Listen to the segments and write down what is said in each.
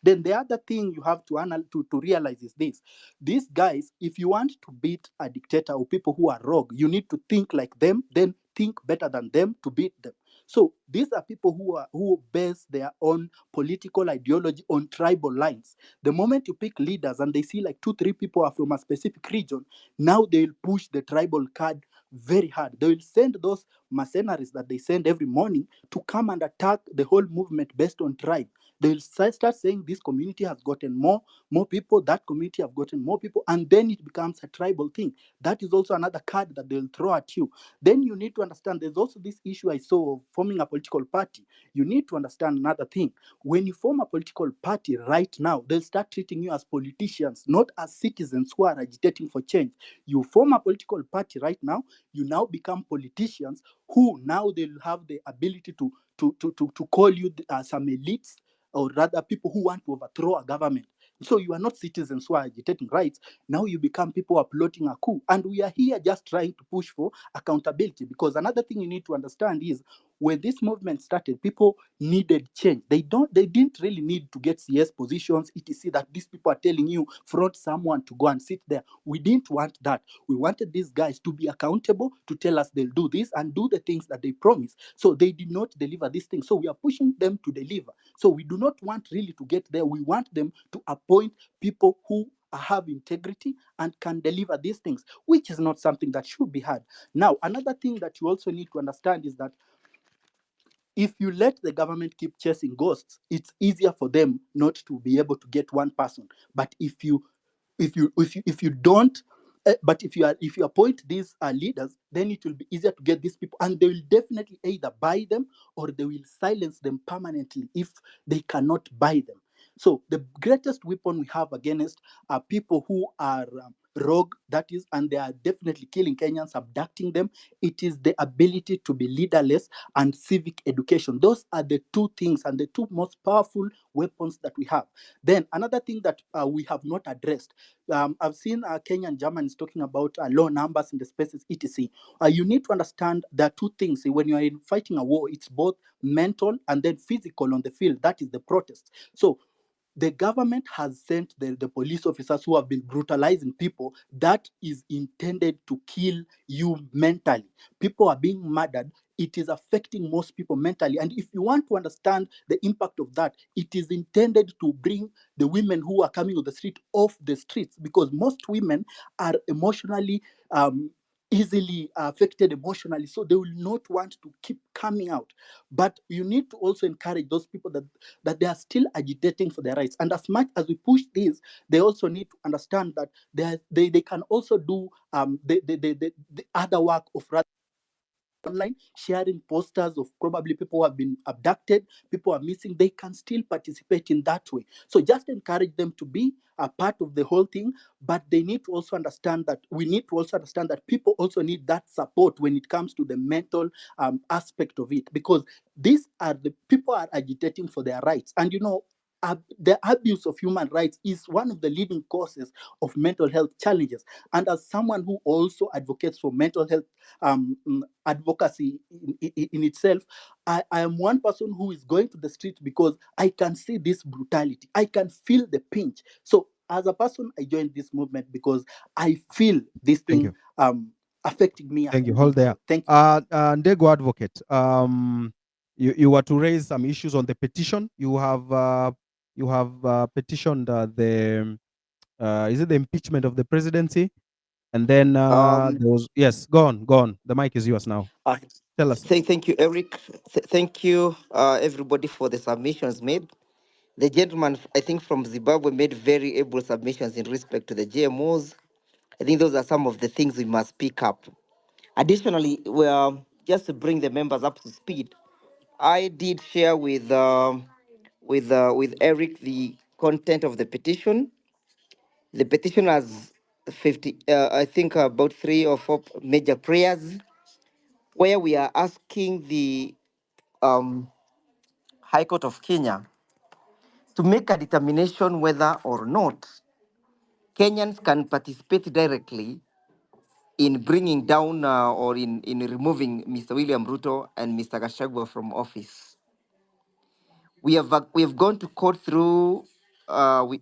Then the other thing you have to realize is this: these guys, if you want to beat a dictator or people who are rogue, you need to think like them, then think better than them to beat them. So these are people who base their own political ideology on tribal lines. The moment you pick leaders and they see like 2 3 people are from a specific region, now they'll push the tribal card very hard. They will send those mercenaries that they send every morning to come and attack the whole movement based on tribe. They will start saying this community has gotten more people, that community have gotten more people, and then it becomes a tribal thing. That is also another card that they'll throw at you. Then you need to understand there's also this issue I saw of forming a political party. You need to understand another thing. When you form a political party right now, they'll start treating you as politicians, not as citizens who are agitating for change. You form a political party right now, you now become politicians who now they'll have the ability to call you some elites, or rather people who want to overthrow a government. So you are not citizens who are agitating rights. Now you become people who are plotting a coup. And we are here just trying to push for accountability. Because another thing you need to understand is when this movement started, people needed change. They didn't really need to get CS positions, etc. That these people are telling you, front someone to go and sit there. We didn't want that. We wanted these guys to be accountable, to tell us they'll do this and do the things that they promise. So they did not deliver these things. So we are pushing them to deliver. So we do not want really to get there. We want them to appoint people who have integrity and can deliver these things, which is not something that should be had. Now, another thing that you also need to understand is that if you let the government keep chasing ghosts, it's easier for them not to be able to get one person. But if you don't, but if you appoint these leaders, then it will be easier to get these people, and they will definitely either buy them or they will silence them permanently if they cannot buy them. So the greatest weapon we have against people who are rogue, that is, and they are definitely killing Kenyans, abducting them. It is the ability to be leaderless and civic education. Those are the two things and the two most powerful weapons that we have. Then another thing that we have not addressed. I've seen Kenya and Germans talking about low numbers in the spaces, etc. You need to understand there are two things. When you are fighting a war, it's both mental and then physical on the field. That is the protest. So the government has sent the police officers who have been brutalizing people. That is intended to kill you mentally. People are being murdered. It is affecting most people mentally. And if you want to understand the impact of that, it is intended to bring the women who are coming on the street off the streets, because most women are emotionally easily affected emotionally, so they will not want to keep coming out. But you need to also encourage those people that they are still agitating for their rights. And as much as we push this, they also need to understand that they can also do the other work of online, sharing posters of probably people who have been abducted, people are missing. They can still participate in that way. So just encourage them to be a part of the whole thing. But they need to also understand that we need to also understand that people also need that support when it comes to the mental aspect of it, because these are the people are agitating for their rights. And the abuse of human rights is one of the leading causes of mental health challenges. And as someone who also advocates for mental health advocacy in itself, I am one person who is going to the street because I can see this brutality. I can feel the pinch. So as a person, I joined this movement because I feel this Thank thing you. affecting me as Thank an you. Hold there. individual. Thank you. Ndego Advocate, you were to raise some issues on the petition. You have petitioned the is it the impeachment of the presidency? And then there was, yes, go on. The mic is yours now. Uh, Tell us. Thank you, Eric. Thank you, everybody, for the submissions made. The gentleman, I think, from Zimbabwe made very able submissions in respect to the GMOs. I think those are some of the things we must pick up. Additionally, well, just to bring the members up to speed, I did share with Eric the content of the petition. The petition has 50, I think, about 3 or 4 major prayers, where we are asking the um, High Court of Kenya to make a determination whether or not Kenyans can participate directly in bringing down or in removing Mr. William Ruto and Mr. Gachagua from office. We have gone to court through we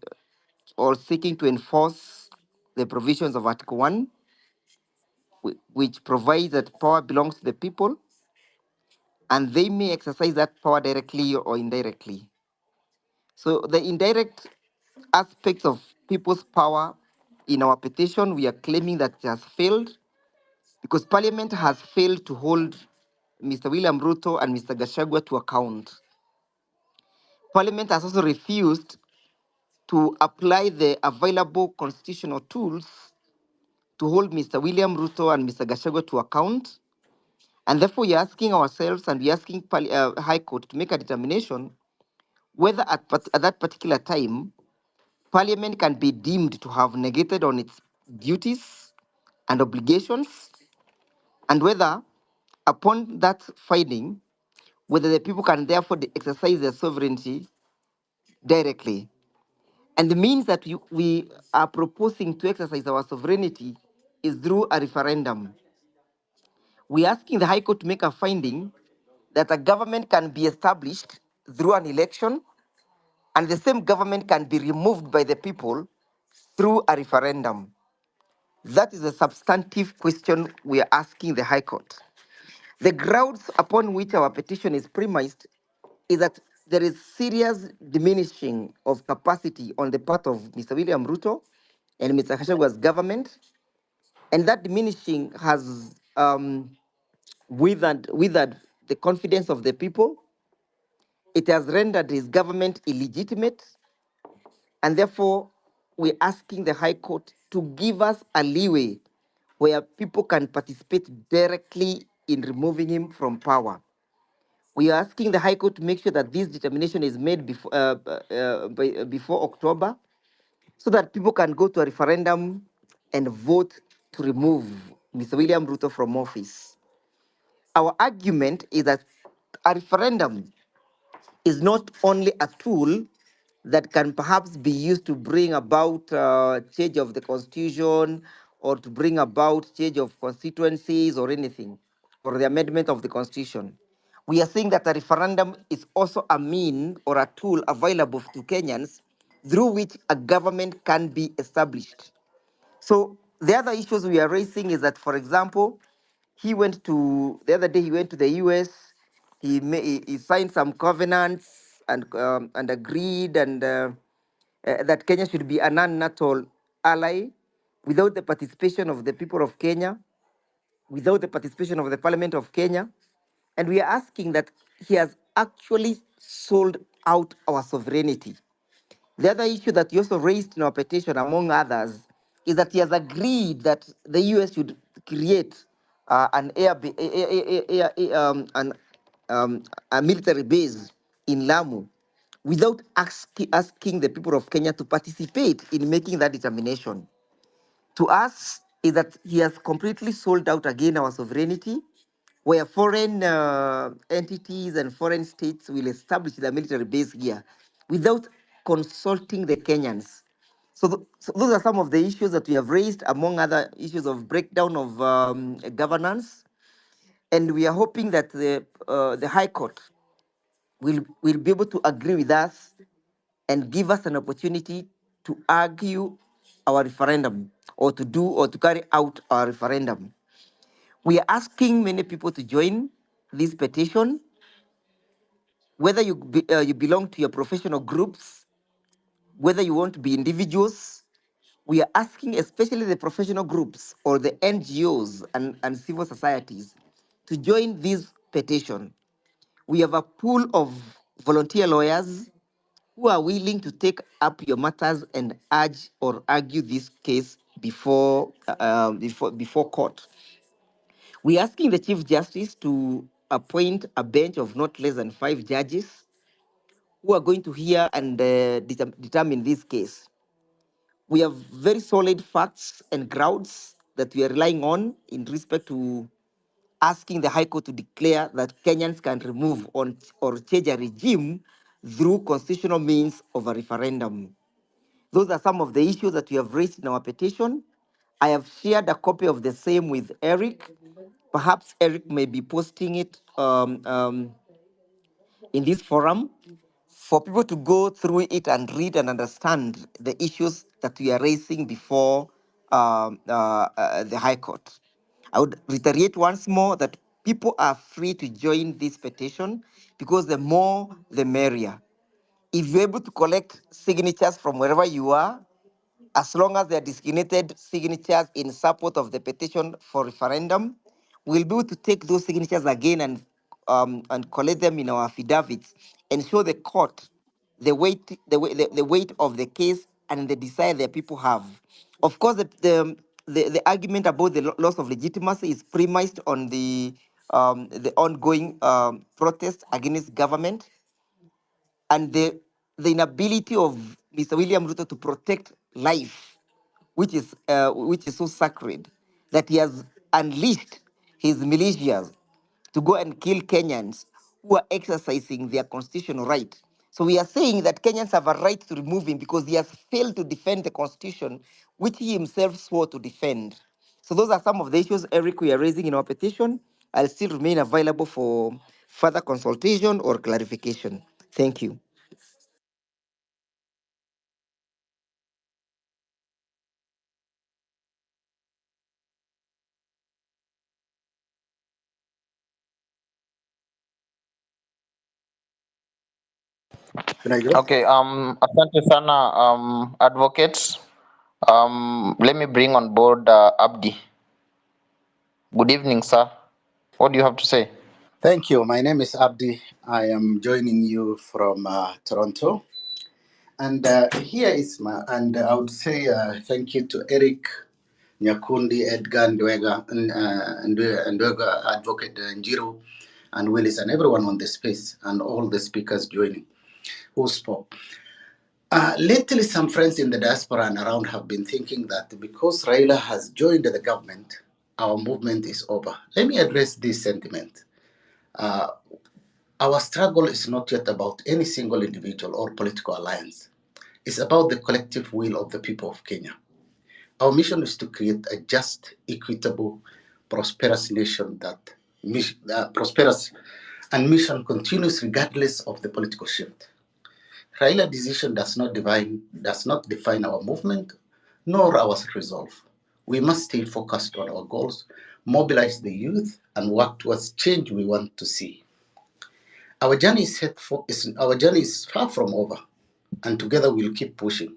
or seeking to enforce the provisions of Article 1, which provides that power belongs to the people and they may exercise that power directly or indirectly. So the indirect aspects of people's power in our petition, we are claiming that it has failed because Parliament has failed to hold Mr. William Ruto and Mr. Gachagua to account. Parliament has also refused to apply the available constitutional tools to hold Mr. William Ruto and Mr. Gachagua to account. And therefore, we are asking ourselves and we are asking High Court to make a determination whether at that particular time, Parliament can be deemed to have negated on its duties and obligations, and whether, upon that finding, whether the people can therefore exercise their sovereignty directly. And the means that we are proposing to exercise our sovereignty is through a referendum. We're asking the High Court to make a finding that a government can be established through an election, and the same government can be removed by the people through a referendum. That is a substantive question we are asking the High Court. The grounds upon which our petition is premised is that there is serious diminishing of capacity on the part of Mr. William Ruto and Mr. Hashagua's government, and that diminishing has withered the confidence of the people. It has rendered his government illegitimate, and therefore we're asking the High Court to give us a leeway where people can participate directly in removing him from power. We are asking the High Court to make sure that this determination is made before October, so that people can go to a referendum and vote to remove Mr. William Ruto from office. Our argument is that a referendum is not only a tool that can perhaps be used to bring about change of the constitution or to bring about change of constituencies or anything, or the amendment of the constitution. We are saying that a referendum is also a mean or a tool available to Kenyans through which a government can be established. So the other issues we are raising is that, for example, the other day he went to the US, he signed some covenants and agreed that Kenya should be a non-NATO ally without the participation of the people of Kenya, without the participation of the Parliament of Kenya. And we are asking that he has actually sold out our sovereignty. The other issue that you also raised in our petition, among others, is that he has agreed that the US should create a military base in Lamu without asking the people of Kenya to participate in making that determination. To us, is that he has completely sold out again our sovereignty, where foreign entities and foreign states will establish their military base here without consulting the Kenyans. So those are some of the issues that we have raised, among other issues of breakdown of governance. And we are hoping that the High Court will be able to agree with us and give us an opportunity to argue our referendum or to carry out our referendum. We are asking many people to join this petition, whether you belong to your professional groups, whether you want to be individuals. We are asking especially the professional groups or the NGOs and civil societies to join this petition. We have a pool of volunteer lawyers who are willing to take up your matters and urge or argue this case before court. We're asking the Chief Justice to appoint a bench of not less than 5 judges who are going to hear and determine this case. We have very solid facts and grounds that we are relying on in respect to asking the High Court to declare that Kenyans can remove or change a regime through constitutional means of a referendum. Those are some of the issues that we have raised in our petition. I have shared a copy of the same with Eric. Perhaps Eric may be posting it in this forum. for people to go through it and read and understand the issues that we are raising before the High Court. I would reiterate once more that people are free to join this petition because the more, the merrier. If you're able to collect signatures from wherever you are, as long as they are designated signatures in support of the petition for referendum, we'll be able to take those signatures again and collect them in our affidavits and show the court the weight of the case and the desire that people have. Of course, the argument about the loss of legitimacy is premised on the ongoing protest against government and the inability of Mr. William Ruto to protect life, which is so sacred, that he has unleashed his militias to go and kill Kenyans who are exercising their constitutional right. So we are saying that Kenyans have a right to remove him because he has failed to defend the constitution, which he himself swore to defend. So those are some of the issues, Eric, we are raising in our petition. I'll still remain available for further consultation or clarification. Thank you. Can I go? Okay, asante sana, advocates. Let me bring on board Abdi. Good evening, sir. What do you have to say? Thank you. My name is Abdi. I am joining you from Toronto. And here is and I would say thank you to Eric, Nyakundi, Edgar, Ndwega, Advocate Njiro, and Willis, and everyone on the space, and all the speakers joining who spoke. Lately, some friends in the diaspora and around have been thinking that because Raila has joined the government, our movement is over. Let me address this sentiment. Our struggle is not yet about any single individual or political alliance. It's about the collective will of the people of Kenya. Our mission is to create a just, equitable, prosperous nation that prosperous and mission continues regardless of the political shift. Raila's decision does not define our movement nor our resolve. We must stay focused on our goals, mobilize the youth, and work towards change we want to see. Our journey is far from over, and together we'll keep pushing.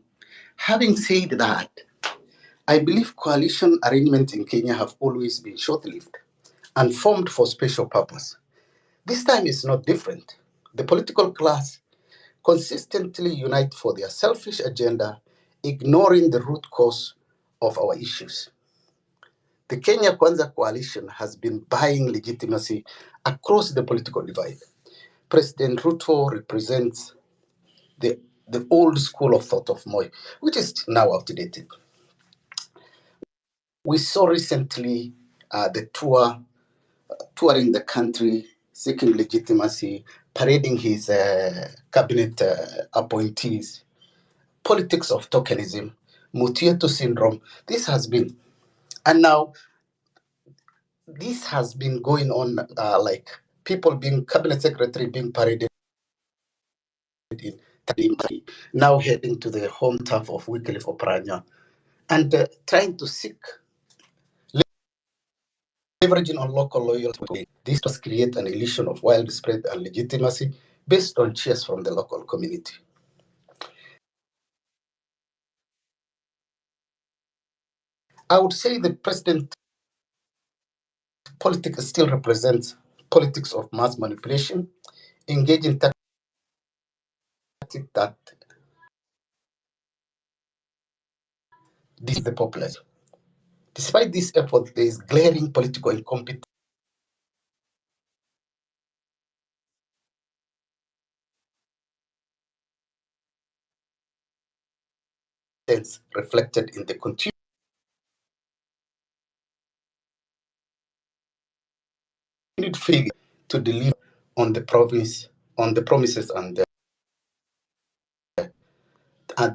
Having said that, I believe coalition arrangements in Kenya have always been short-lived and formed for special purpose. This time is not different. The political class consistently unite for their selfish agenda, ignoring the root cause of our issues. The Kenya Kwanza coalition has been buying legitimacy across the political divide. President Ruto represents the old school of thought of Moi, which is now outdated. We saw recently the touring the country, seeking legitimacy, parading his cabinet appointees, politics of tokenism, Mutieto syndrome. And now this has been going on like people being cabinet secretary being paraded in Tadimari, now heading to the home turf of Wycliffe Oparanya, and trying to seek leveraging on local loyalty. This does create an illusion of widespread and legitimacy based on cheers from the local community. I would say the president politics still represents politics of mass manipulation, engaging tactics that this the populace. Despite this effort, there is glaring political incompetence reflected in the continued failure to deliver on the promises and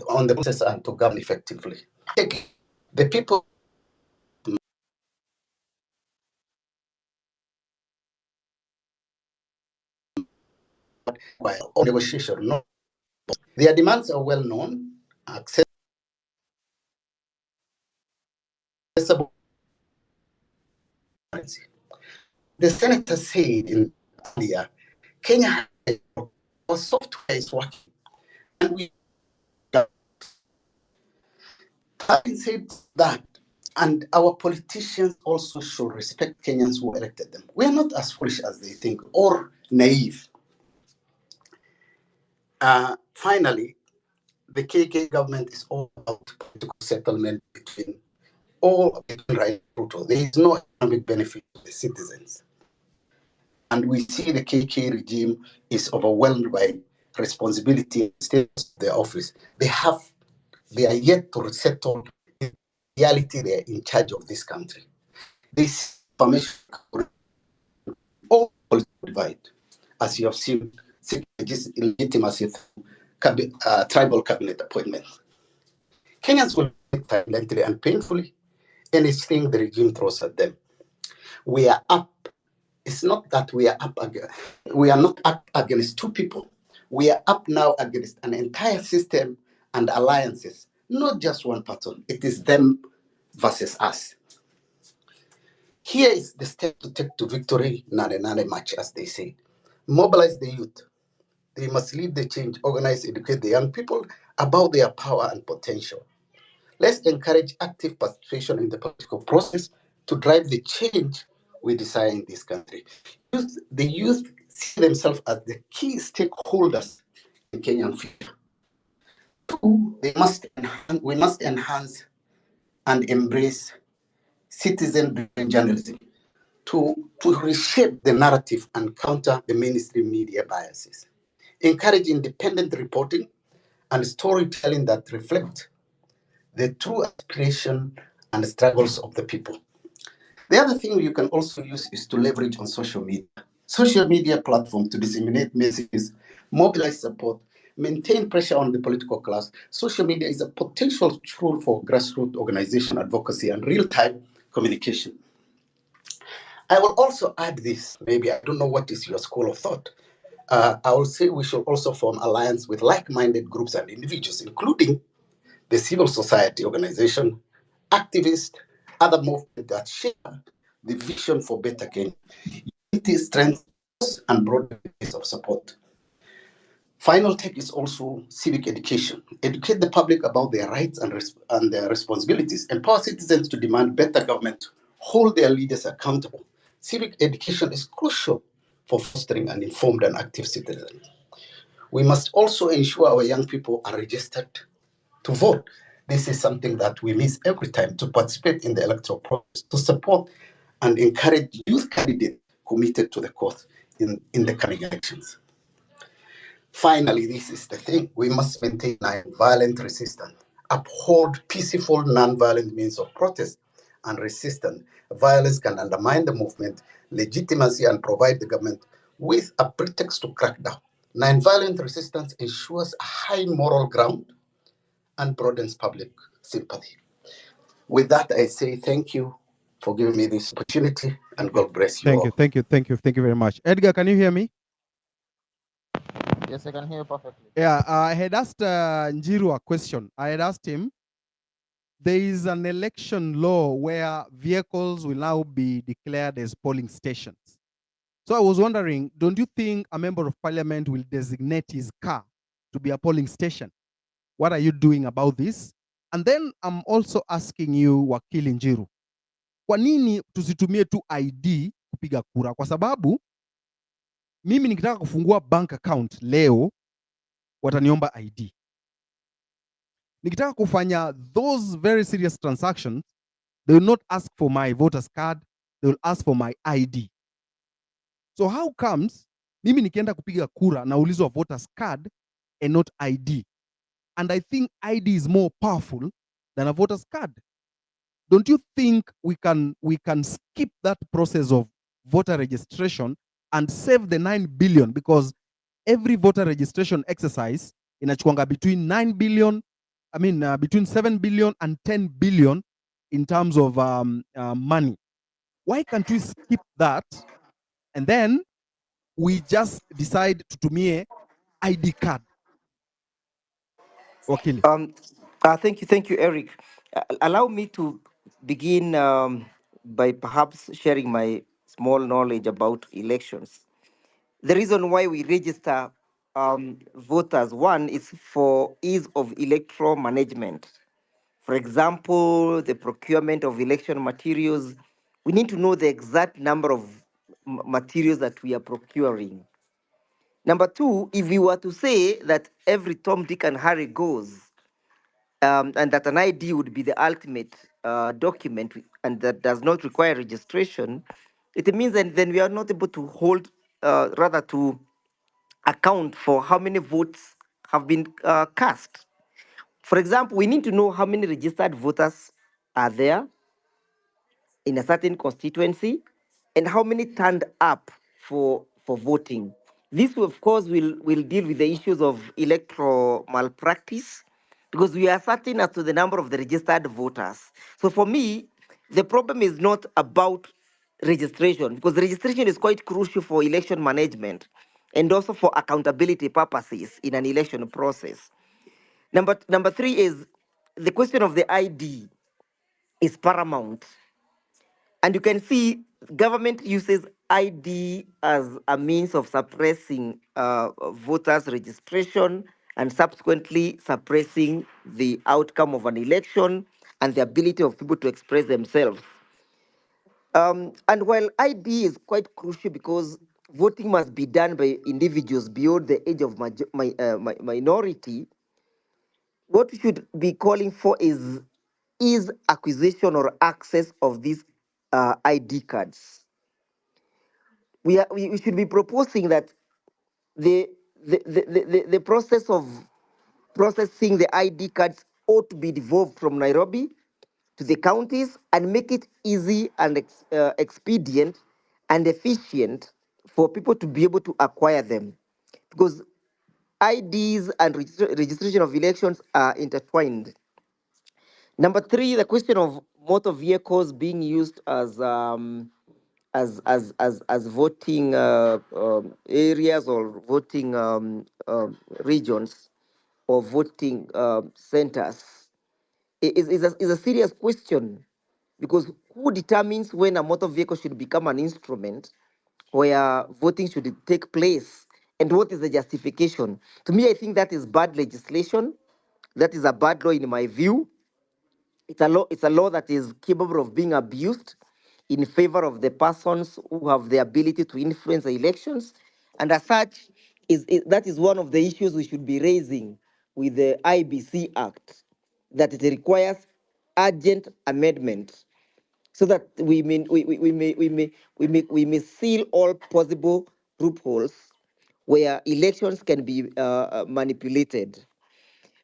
on the process and to govern effectively. The people while negotiation, no Their demands are well known, accessible. The senator said in earlier, Kenya, our software is working, and we having said that, and our politicians also should respect Kenyans who elected them. We are not as foolish as they think or naive. Finally, the KK government is all about political settlement between right Ruto. There is no economic benefit to the citizens. And we see the KK regime is overwhelmed by responsibility and status of their office. They are yet to settle. In reality, they are in charge of this country. This information all political divide, as you have seen, legitimacy through tribal cabinet appointments. Kenyans will violently and painfully anything the regime throws at them. We are up. It's not that we are up against, we are not up against two people. We are up now against an entire system and alliances, not just one person. It is them versus us. Here is the step to take to victory, nane match, as they say. Mobilize the youth. They must lead the change, organize, educate the young people about their power and potential. Let's encourage active participation in the political process to drive the change we desire in this country. The youth see themselves as the key stakeholders in Kenyan future. Two, we must enhance and embrace citizen-driven journalism to reshape the narrative and counter the mainstream media biases. Encourage independent reporting and storytelling that reflect the true aspiration and struggles of the people. The other thing you can also use is to leverage on social media. Social media platform to disseminate messages, mobilize support, maintain pressure on the political class. Social media is a potential tool for grassroots organization, advocacy, and real-time communication. I will also add this, maybe I don't know what is your school of thought. I will say we should also form alliance with like-minded groups and individuals, including the civil society organization, activists, other movements that share the vision for better Kenya. Unity, strength, and broad base of support. Final take is also civic education. Educate the public about their rights and their responsibilities. Empower citizens to demand better government. Hold their leaders accountable. Civic education is crucial for fostering an informed and active citizen. We must also ensure our young people are registered to vote. This is something that we miss every time, to participate in the electoral process, to support and encourage youth candidates committed to the cause in the coming elections. Finally, this is the thing, we must maintain violent resistance, uphold peaceful, non-violent means of protest and resistance. Violence can undermine the movement legitimacy and provide the government with a pretext to crack down. Non-violent resistance ensures a high moral ground and broadens public sympathy. With that, I say thank you for giving me this opportunity, and God bless you all. Thank you very much. Edgar, can you hear me? Yes, I can hear you perfectly. Yeah, I had asked Njiru a question. I had asked him, there is an election law where vehicles will now be declared as polling stations. So I was wondering, don't you think a member of parliament will designate his car to be a polling station? What are you doing about this? And then I'm also asking you, Wakili Njiru, kwa nini tusitumie tu ID kupiga kura? Kwa sababu mimi nikitaka kufungua bank account leo wataniomba ID. Nikitaka kufanya those very serious transactions, they will not ask for my voter's card, they will ask for my ID. So how comes mimi nikienda kupiga kura naulizwa voter's card and not ID? And I think ID is more powerful than a voter's card. Don't you think we can skip that process of voter registration and save the 9 billion, because every voter registration exercise inachukwanga between 9 billion, between 7 billion and 10 billion in terms of money. Why can't we skip that and then we just decide to tumie ID card? Wakili. Thank you, Eric. Allow me to begin by perhaps sharing my small knowledge about elections. The reason why we register voters, one, is for ease of electoral management. For example, the procurement of election materials. We need to know the exact number of materials that we are procuring. Number two, if we were to say that every Tom, Dick, and Harry goes, and that an ID would be the ultimate document and that does not require registration, it means that then we are not able to hold, rather to account for how many votes have been cast. For example, we need to know how many registered voters are there in a certain constituency and how many turned up for voting. This, of course, will deal with the issues of electoral malpractice because we are certain as to the number of the registered voters. So for me, the problem is not about registration because registration is quite crucial for election management and also for accountability purposes in an election process. Number three is the question of the ID is paramount. And you can see government uses ID as a means of suppressing voters' registration and subsequently suppressing the outcome of an election and the ability of people to express themselves. And while ID is quite crucial because voting must be done by individuals beyond the age of minority, what we should be calling for is acquisition or access of these ID cards. We should be proposing that the the process of processing the ID cards ought to be devolved from Nairobi to the counties and make it easy and expedient and efficient for people to be able to acquire them, because IDs and registration of elections are intertwined. Number three, the question of motor vehicles being used as voting areas or voting regions or voting centers is a serious question, because who determines when a motor vehicle should become an instrument where voting should take place, and what is the justification? To me, I think that is bad legislation. That is a bad law in my view. It's a law that is capable of being abused in favor of the persons who have the ability to influence the elections. And as such, that is one of the issues we should be raising with the IBC Act, that it requires urgent amendment so that we may seal all possible loopholes where elections can be manipulated.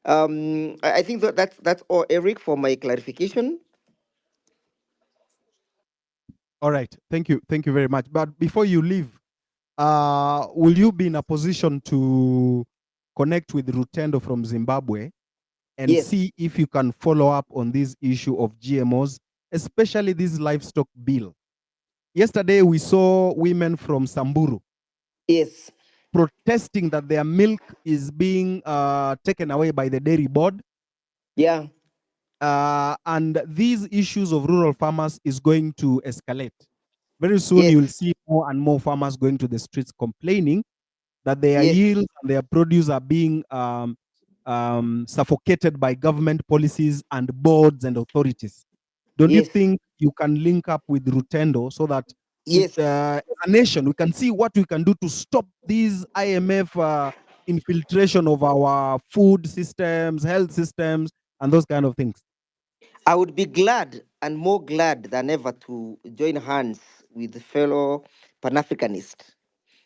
I think that's all, Eric, for my clarification. All right. Thank you very much. But before you leave, will you be in a position to connect with Rutendo from Zimbabwe and Yes, see if you can follow up on this issue of GMOs, especially this livestock bill? Yesterday, we saw women from Samburu yes, protesting that their milk is being taken away by the dairy board. yeah, And these issues of rural farmers is going to escalate. Very soon, yes, you'll see more and more farmers going to the streets complaining that their yes. yields and their produce are being suffocated by government policies and boards and authorities. Don't you Yes, think you can link up with Rutendo so that with yes. as a nation we can see what we can do to stop these IMF infiltration of our food systems, health systems, and those kind of things? I would be glad and more glad than ever to join hands with the fellow Pan Africanist,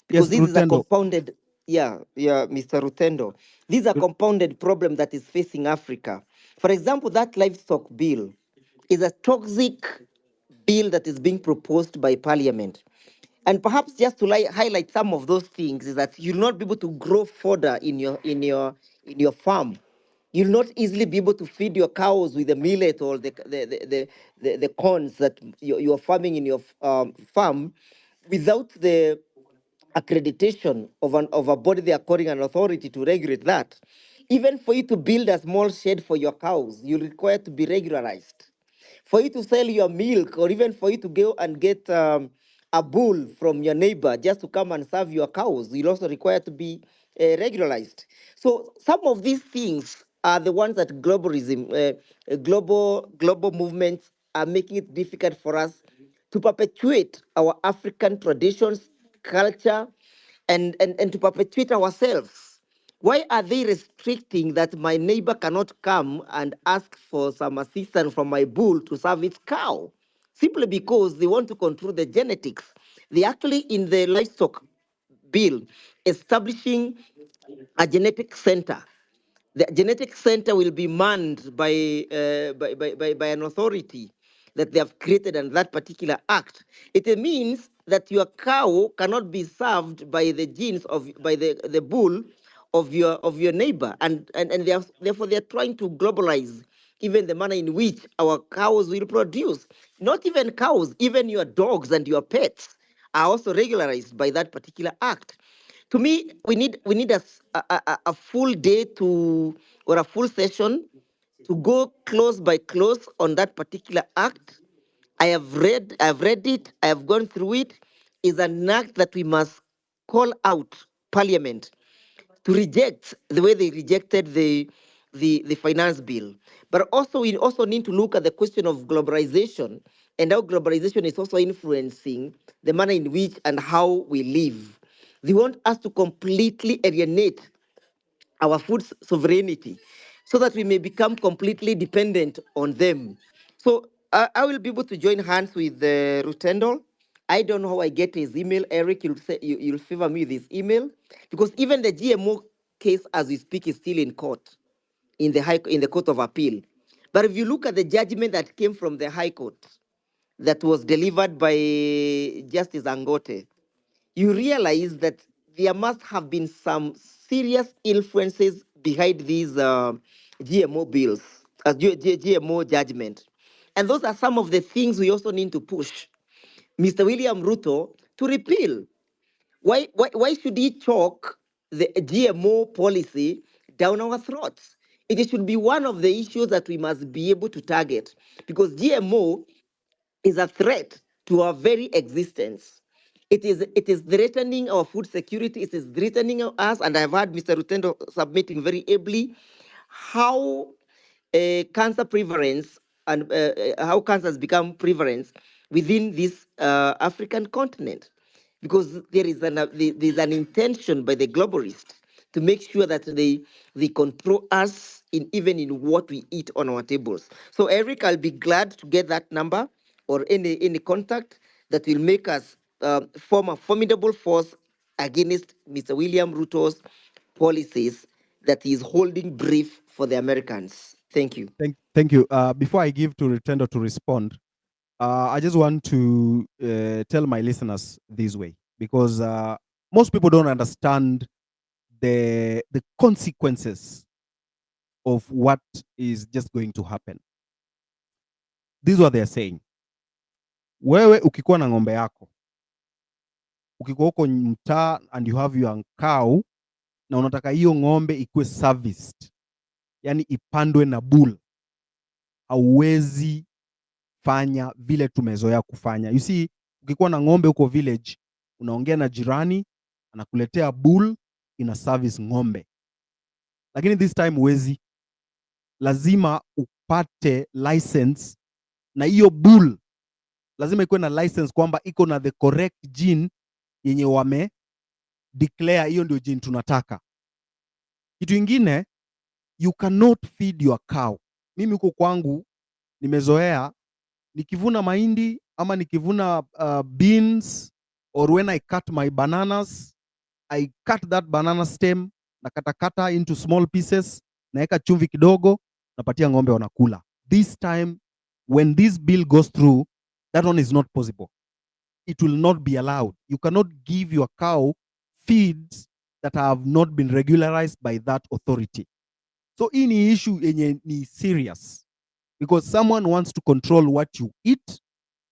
because Yes, this is a Rutendo. compounded, yeah, Mr. Rutendo. This is a compounded problem that is facing Africa. For example, that livestock bill is a toxic bill that is being proposed by Parliament. And perhaps just to highlight some of those things is that you'll not be able to grow fodder in your farm. You'll not easily be able to feed your cows with the millet or the corns that you're farming in your farm without the accreditation of a body they are calling an authority to regulate that. Even for you to build a small shed for your cows, you require to be regularized. For you to sell your milk, or even for you to go and get a bull from your neighbor just to come and serve your cows, you'll also require to be regularized. So some of these things are the ones that global movements are making it difficult for us to perpetuate our African traditions, culture, and to perpetuate ourselves. Why are they restricting that my neighbor cannot come and ask for some assistance from my bull to serve its cow? Simply because they want to control the genetics. They actually, in the livestock bill, establishing a genetic center. The genetic center will be manned by an authority that they have created in that particular act. It means that your cow cannot be served by the genes of by the bull of your neighbor, and therefore they are trying to globalize even the manner in which our cows will produce. Not even cows, even your dogs and your pets are also regularized by that particular act. To me, we need a full day to, or a full session to go close by close on that particular act. I've read it, I have gone through it. Is an act that we must call out Parliament to reject the way they rejected the finance bill. But also, we also need to look at the question of globalization and how globalization is also influencing the manner in which and how we live. They want us to completely alienate our food sovereignty so that we may become completely dependent on them. So I will be able to join hands with Rutendo. I don't know how I get his email. Eric, you'll favor me with his email, because even the GMO case as we speak is still in court, in the Court of Appeal. But if you look at the judgment that came from the High Court that was delivered by Justice Angote, you realize that there must have been some serious influences behind these GMO bills, GMO judgment. And those are some of the things we also need to push Mr. William Ruto to repeal. Why should he chalk the GMO policy down our throats? It should be one of the issues that we must be able to target, because GMO is a threat to our very existence. It is threatening our food security. It is threatening us, and I've heard Mr. Rutendo submitting very ably how cancer prevalence and how cancer has become prevalence within this African continent, because there's an intention by the globalists to make sure that they control us in even in what we eat on our tables. So Eric, I'll be glad to get that number or any contact that will make us form a formidable force against Mr. William Ruto's policies that he is holding brief for the Americans. Thank you. Thank you. Before I give to Retendo to respond, I just want to tell my listeners this way, because most people don't understand the consequences of what is just going to happen. This is what they're saying. Wewe ukikuwa na ng'ombe yako, ukikuwa huko mtaa and you have your cow, na unataka hiyo ng'ombe ikuwe serviced, yani ipandwe na bull, hauwezi fanya vile tumezoea kufanya. You see, ukikuwa na ng'ombe huko village, unaongea na jirani, anakuletea bull, ina service ng'ombe. Lakini this time huwezi, lazima upate license, na hiyo bull lazima ikuwe na license kwamba iko na the correct gene yenye wame declare hiyo ndio gene tunataka. Kitu ingine, you cannot feed your cow. Mimi huko kwangu nimezoea nikivuna mahindi ama nikivuna beans, or when I cut my bananas, I cut that banana stem na katakata into small pieces, naeka chumvi kidogo, napatia ng'ombe wanakula. This time when this bill goes through, that one is not possible. It will not be allowed. You cannot give your cow feeds that have not been regularized by that authority. So hii ni issue yenye ni serious, because someone wants to control what you eat,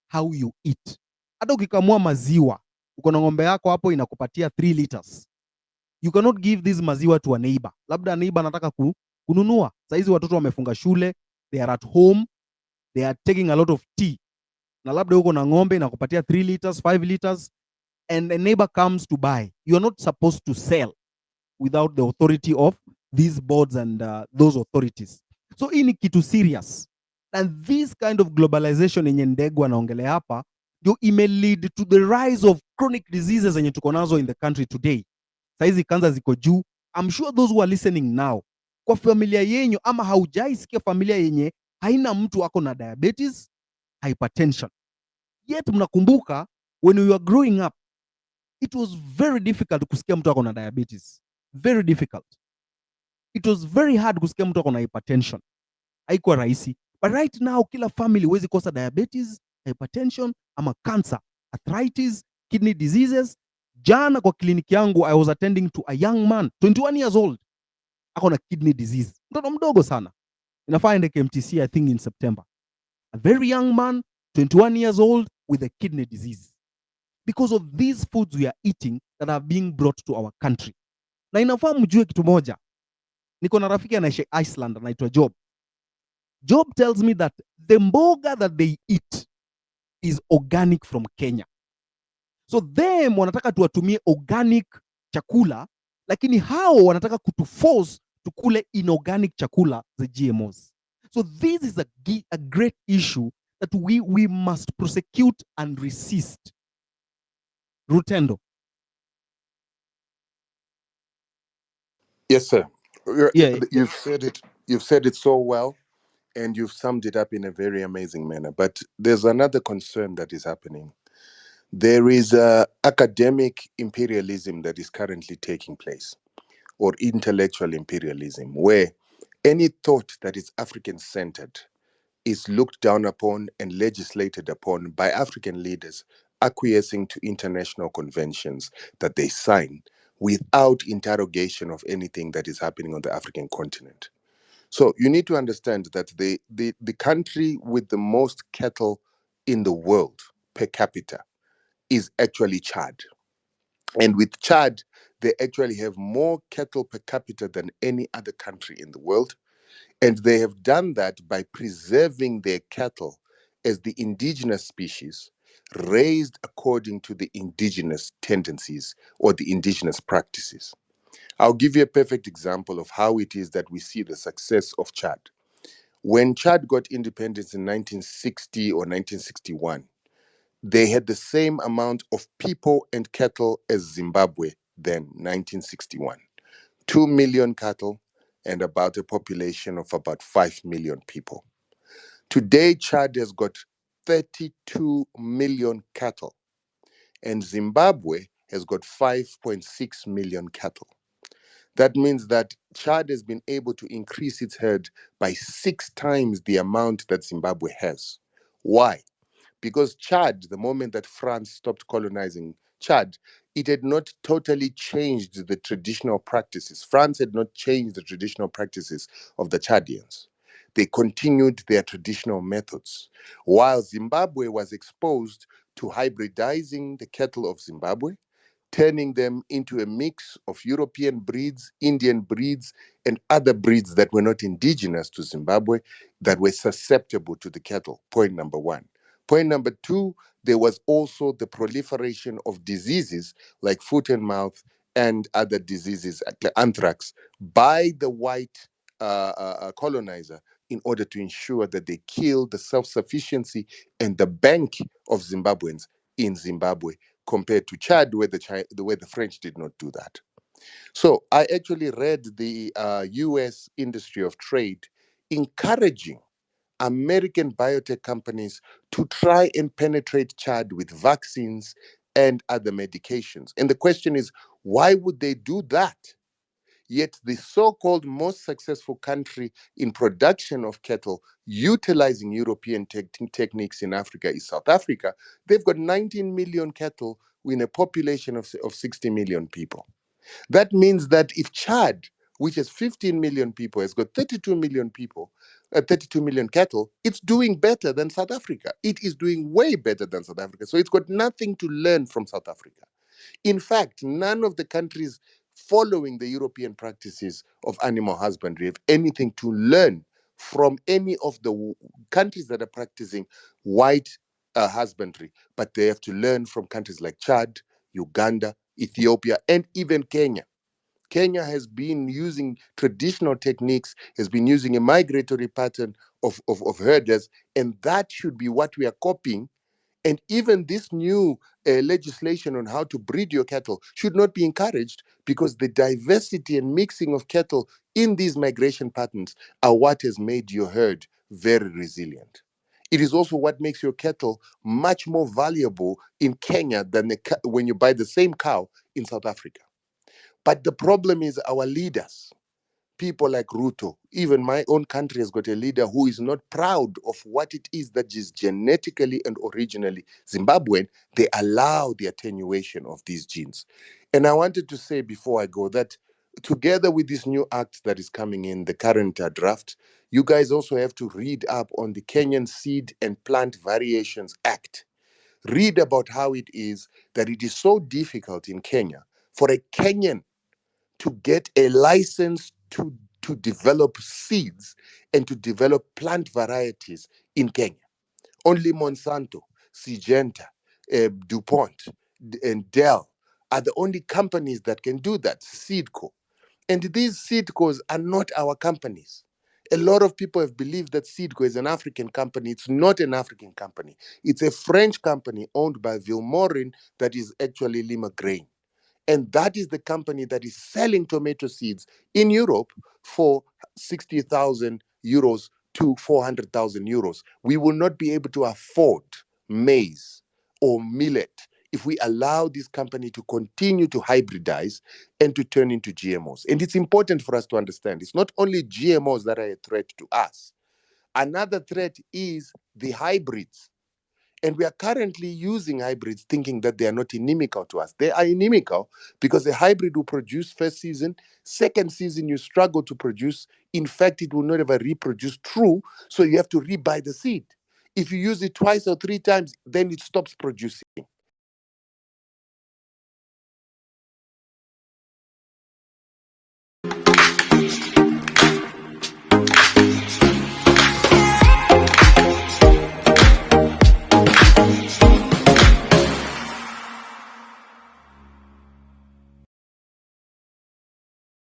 how you eat. Hata ukikamua maziwa, uko na ng'ombe yako hapo inakupatia 3 liters. You cannot give this maziwa to a neighbor. Labda neighbor anataka kununua. Saizi watoto wamefunga shule, they are at home, they are taking a lot of tea. Na labda uko na ng'ombe inakupatia 3 liters, 5 liters, and a neighbor comes to buy. You are not supposed to sell without the authority of these boards and those authorities. So hii ni kitu serious. And this kind of globalization yenye Ndegwa anaongelea hapa ndio ime lead to the rise of chronic diseases zenye tuko nazo in the country today. Saizi kanza ziko juu. I'm sure those who are listening now, kwa familia yenyu ama haujaisikia familia yenye haina mtu ako na diabetes, hypertension. Yet mnakumbuka when we were growing up, it was very difficult kusikia mtu ako na diabetes. Very difficult. It was very hard kusikia mtu ako na hypertension. Haikuwa rahisi. But right now, kila family huwezi kosa diabetes, hypertension, ama cancer, arthritis, kidney diseases. Jana kwa kliniki yangu, I was attending to a young man, 21 years old. Ako na kidney disease. Mtoto mdogo sana. Inafaa aende KMTC, I think in September. A very young man, 21 years old, with a kidney disease. Because of these foods we are eating that are being brought to our country. Na inafaa mjue kitu moja. Niko na rafiki anaishi Iceland, anaitwa Job. Job tells me that the mboga that they eat is organic from Kenya. So them wanataka tuwatumie organic chakula, lakini hao wanataka kutuforce tukule inorganic chakula za GMOs. So this is a great issue that we must prosecute and resist. Rutendo. Yes, sir. Yeah. You've said it so well, and you've summed it up in a very amazing manner. But there's another concern that is happening. There is academic imperialism that is currently taking place, or intellectual imperialism, where any thought that is African-centered is looked down upon and legislated upon by African leaders acquiescing to international conventions that they sign without interrogation of anything that is happening on the African continent. So you need to understand that the country with the most cattle in the world per capita is actually Chad. And with Chad, they actually have more cattle per capita than any other country in the world. And they have done that by preserving their cattle as the indigenous species, raised according to the indigenous tendencies or the indigenous practices. I'll give you a perfect example of how it is that we see the success of Chad. When Chad got independence in 1960 or 1961, they had the same amount of people and cattle as Zimbabwe then, 1961. 2 million cattle and about a population of about 5 million people. Today, Chad has got 32 million cattle, and Zimbabwe has got 5.6 million cattle. That means that Chad has been able to increase its herd by 6 times the amount that Zimbabwe has. Why? Because Chad, the moment that France stopped colonizing Chad, it had not totally changed the traditional practices. France had not changed the traditional practices of the Chadians. They continued their traditional methods. While Zimbabwe was exposed to hybridizing the cattle of Zimbabwe, turning them into a mix of European breeds, Indian breeds, and other breeds that were not indigenous to Zimbabwe that were susceptible to the cattle. Point number one. Point number two, there was also the proliferation of diseases like foot and mouth and other diseases, like anthrax, by the white colonizer in order to ensure that they kill the self-sufficiency and the bank of Zimbabweans in Zimbabwe compared to Chad, where the French did not do that. So I actually read the U.S. Industry of Trade encouraging American biotech companies to try and penetrate Chad with vaccines and other medications. And the question is, why would they do that? Yet the so-called most successful country in production of cattle utilizing European techniques in Africa is South Africa. They've got 19 million cattle in a population of 60 million people. That means that if Chad, which has 15 million people, has got 32 million people, 32 million cattle, it's doing better than South Africa. It is doing way better than South Africa. So it's got nothing to learn from South Africa. In fact, none of the countries following the European practices of animal husbandry, have anything to learn from any of the countries that are practicing white husbandry, but they have to learn from countries like Chad, Uganda, Ethiopia, and even Kenya. Kenya has been using traditional techniques, has been using a migratory pattern of herders, and that should be what we are copying. And even this new legislation on how to breed your cattle should not be encouraged, because the diversity and mixing of cattle in these migration patterns are what has made your herd very resilient. It is also what makes your cattle much more valuable in Kenya than when you buy the same cow in South Africa. But the problem is our leaders, people like Ruto. Even my own country has got a leader who is not proud of what it is that is genetically and originally Zimbabwean. They allow the attenuation of these genes. And I wanted to say before I go that together with this new act that is coming in, the current draft, you guys also have to read up on the Kenyan Seed and Plant Variations Act. Read about how it is that it is so difficult in Kenya for a Kenyan to get a license to develop seeds and to develop plant varieties in Kenya. Only Monsanto, Syngenta, DuPont, and Dell are the only companies that can do that, Seedco. And these Seedcos are not our companies. A lot of people have believed that Seedco is an African company. It's not an African company. It's a French company owned by Vilmorin that is actually Lima Grain. And that is the company that is selling tomato seeds in Europe for 60,000 euros to 400,000 euros. We will not be able to afford maize or millet if we allow this company to continue to hybridize and to turn into GMOs. And it's important for us to understand it's not only GMOs that are a threat to us. Another threat is the hybrids. And we are currently using hybrids thinking that they are not inimical to us. They are inimical because a hybrid will produce first season, second season you struggle to produce. In fact, it will not ever reproduce true, so you have to rebuy the seed. If you use it twice or three times, then it stops producing.